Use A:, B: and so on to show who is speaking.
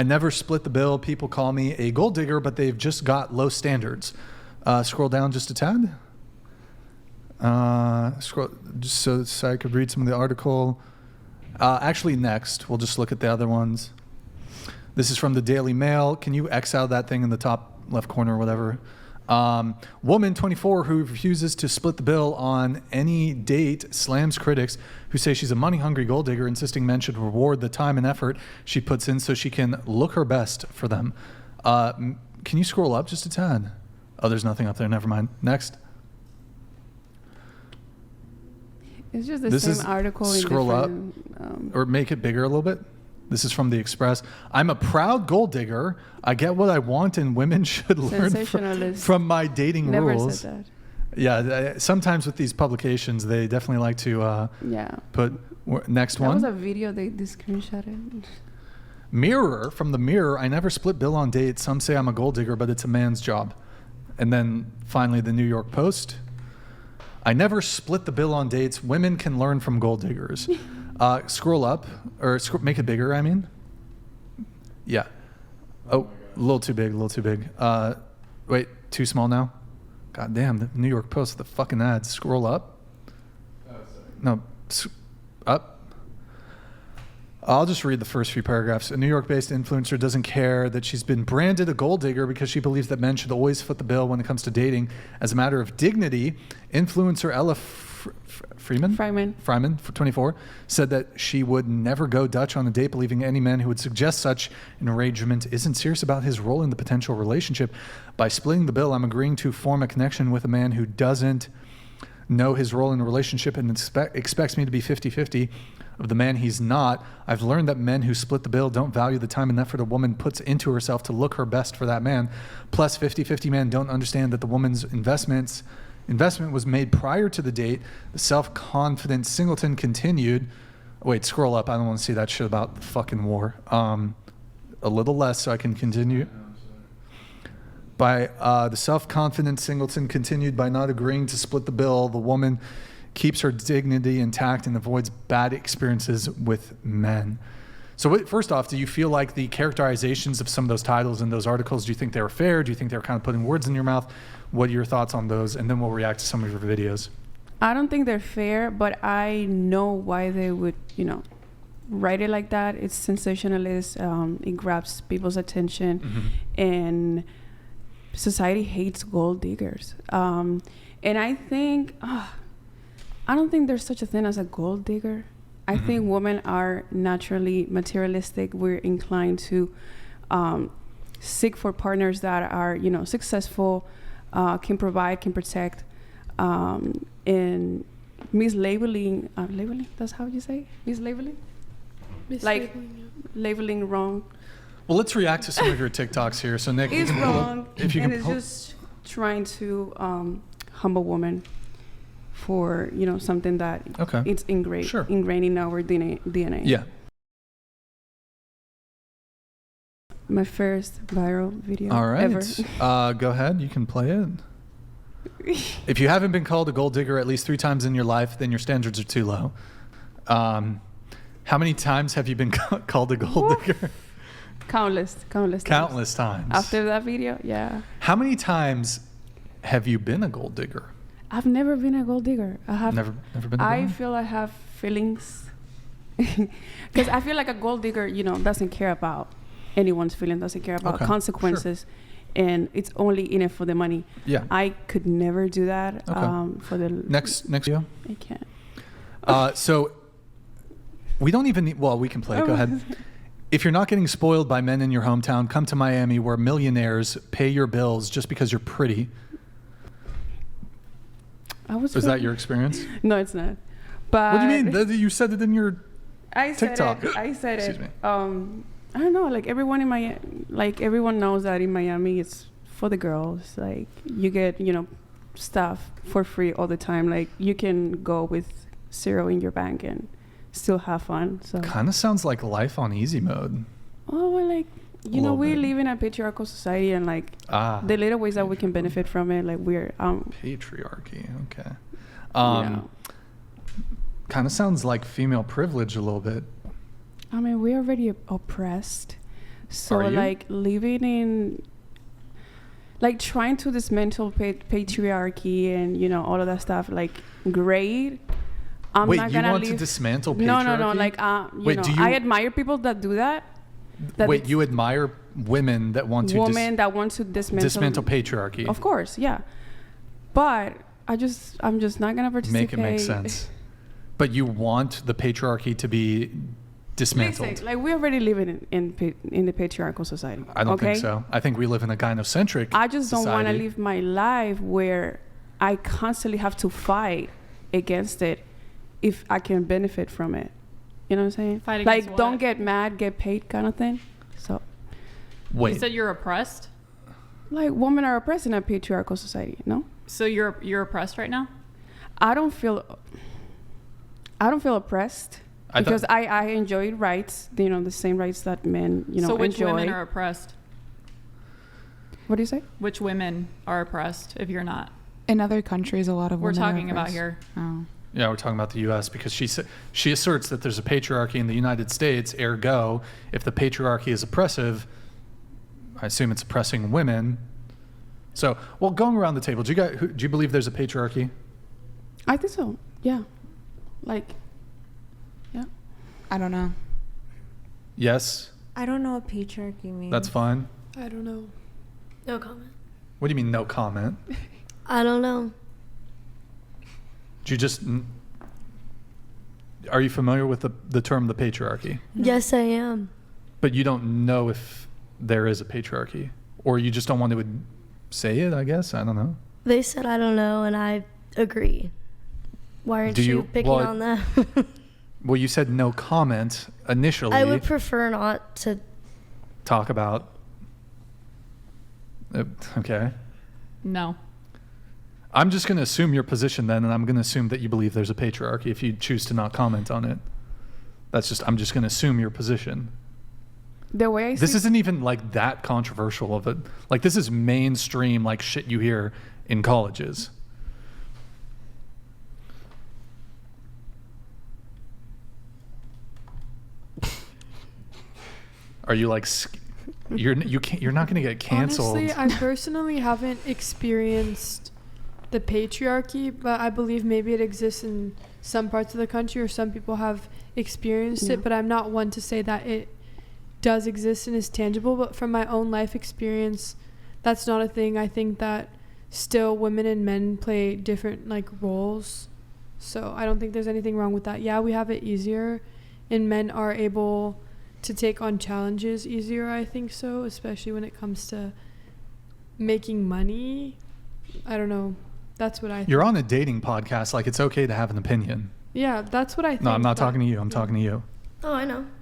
A: I never split the bill. People call me a gold digger, but they've just got low standards. Scroll down just a tad. Scroll just so I could read some of the article. Actually, next we'll just look at the other ones. This is from the Daily Mail. Can you X out that thing in the top left corner or whatever? Woman 24 who refuses to split the bill on any date slams critics who say she's a money-hungry gold digger, insisting men should reward the time and effort she puts in so she can look her best for them. Can you scroll up just a tad? Oh, there's nothing up there. Never mind. Next.
B: It's just the same article.
A: Scroll up or make it bigger a little bit. This is from the Express. I'm a proud gold digger. I get what I want, and women should learn from my dating rules.
B: Never said that.
A: Yeah, sometimes with these publications, they definitely like to put next one.
B: That was a video they screenshotted.
A: Mirror, from the Mirror, I never split bill on dates. Some say I'm a gold digger, but it's a man's job. And then finally, the New York Post. I never split the bill on dates. Women can learn from gold diggers. Scroll up, or make it bigger, I mean. Yeah. Oh, a little too big, wait, too small now? God damn, the New York Post, the fucking ads. Scroll up. No, up. I'll just read the first few paragraphs. A New York-based influencer doesn't care that she's been branded a gold digger because she believes that men should always foot the bill when it comes to dating. As a matter of dignity, influencer Ella Freeman, for 24, said that she would never go Dutch on a date, believing any man who would suggest such an arrangement isn't serious about his role in the potential relationship. By splitting the bill, I'm agreeing to form a connection with a man who doesn't know his role in the relationship and expects me to be 50-50 of the man he's not. I've learned that men who split the bill don't value the time and effort a woman puts into herself to look her best for that man. Plus, 50-50 men don't understand that the woman's investment was made prior to the date. The self-confident singleton continued. Wait, scroll up. I don't want to see that shit about the fucking war. A little less so I can continue. The self-confident singleton continued by not agreeing to split the bill. The woman keeps her dignity intact and avoids bad experiences with men. So first off, do you feel like the characterizations of some of those titles in those articles, do you think they were fair? Do you think they were kind of putting words in your mouth? What are your thoughts on those? And then we'll react to some of your videos.
B: I don't think they're fair, but I know why they would, write it like that. It's sensationalist. It grabs people's attention. Mm-hmm. And society hates gold diggers. And I think... I don't think there's such a thing as a gold digger. I mm-hmm. think women are naturally materialistic. We're inclined to seek for partners that are, successful, can provide, can protect, and mislabeling. Labeling? That's how you say mislabeling? Like labeling wrong.
A: Well, let's react to some of your TikToks here. So Nick,
B: it's wrong, and it's just trying to humble women for something that it's ingrained in our DNA.
A: Yeah.
B: My first viral video
A: All right.
B: ever.
A: Go ahead. You can play it. If you haven't been called a gold digger at least 3 times in your life, then your standards are too low. How many times have you been called a gold digger?
B: Countless
A: times.
B: After that video, yeah.
A: How many times have you been a gold digger?
B: I've never been a gold digger. I have
A: never been a gold digger?
B: I feel I have feelings. Because I feel like a gold digger, doesn't care about anyone's feelings, doesn't care about consequences. Sure. And it's only in it for the money. Yeah. I could never do that. For the
A: next video?
B: I can't.
A: So we don't even need, we can play it. Go ahead. If you're not getting spoiled by men in your hometown, come to Miami where millionaires pay your bills just because you're pretty. Is that your experience?
B: No, it's not. But
A: what do you mean? You said it in your TikTok.
B: I said
A: Excuse
B: it.
A: Me.
B: I don't know. Like everyone knows that in Miami, it's for the girls. Like you get, stuff for free all the time. Like you can go with 0 in your bank and still have fun. So
A: kind of sounds like life on easy mode.
B: Oh, well, we live in a patriarchal society, and the little ways that we can benefit from it, we're
A: patriarchy. Okay. Kind of sounds like female privilege a little bit.
B: I mean, we're already oppressed, So
A: Are you?
B: like living in, like trying to dismantle patriarchy and all of that stuff. Like great. I'm
A: Wait,
B: not
A: you
B: gonna
A: want to
B: live.
A: dismantle patriarchy?
B: No. Like
A: Wait, do you-
B: I admire people that do that.
A: Wait, you admire women that want to
B: women that want to
A: dismantle patriarchy?
B: Of course, yeah. But I'm just not gonna participate.
A: Make it make sense. But you want the patriarchy to be dismantled?
B: Listen, like we already live in the patriarchal society.
A: I don't
B: okay?
A: think so. I think we live in a gynocentric
B: I just don't want to
A: society.
B: live my life where I constantly have to fight against it if I can benefit from it. You know what I'm saying?
C: Fight
B: like,
C: against
B: don't
C: what?
B: get mad, get paid kind of thing. So,
A: Wait.
C: You said you're oppressed?
B: like, women are oppressed in a patriarchal society, no?
C: So you're oppressed right now?
B: I don't feel oppressed
A: I
B: because
A: thought-
B: I enjoy rights, the same rights that men,
C: so which
B: enjoy.
C: women are oppressed?
B: What do you say?
C: Which women are oppressed if you're not?
D: In other countries, a lot of
C: We're
D: women are
C: talking about
D: oppressed.
C: here.
D: Oh.
A: Yeah, we're talking about the U.S. because she asserts that there's a patriarchy in the United States. Ergo, if the patriarchy is oppressive, I assume it's oppressing women. So, well, going around the table, do you believe there's a patriarchy?
B: I think so. Yeah. Like, yeah.
D: I don't know.
A: Yes,
E: I don't know what patriarchy means.
A: that's fine.
F: I don't know.
E: No comment.
A: What do you mean, no comment?
E: I don't know.
A: Do you just? Are you familiar with the term the patriarchy?
E: Yes, I am.
A: But you don't know if there is a patriarchy, or you just don't want to say it. I guess I don't know.
E: They said I don't know, and I agree. Why aren't
A: Do
E: you
A: you-
E: picking
A: well,
E: on that?
A: Well, you said no comment initially.
E: I would prefer not to.
A: Talk about. Okay.
C: No.
A: I'm just going to assume your position then, and I'm going to assume that you believe there's a patriarchy if you choose to not comment on it. I'm just going to assume your position.
B: The way I
A: This
B: see
A: isn't even like that controversial of it. Like this is mainstream, like shit you hear in colleges. Are you like you're not going to get canceled?
F: Honestly, I personally haven't experienced the patriarchy, but I believe maybe it exists in some parts of the country or some people have experienced
B: Yeah.
F: it, but I'm not one to say that it does exist and is tangible. But from my own life experience, that's not a thing. I think that still women and men play different like roles. So I don't think there's anything wrong with that. Yeah, we have it easier and men are able to take on challenges easier, I think so, especially when it comes to making money. I don't know. That's what I think.
A: You're on a dating podcast. Like it's okay to have an opinion.
F: Yeah, that's what I think.
A: No, I'm not
F: but-
A: talking to you. I'm talking to you.
E: Oh, I know.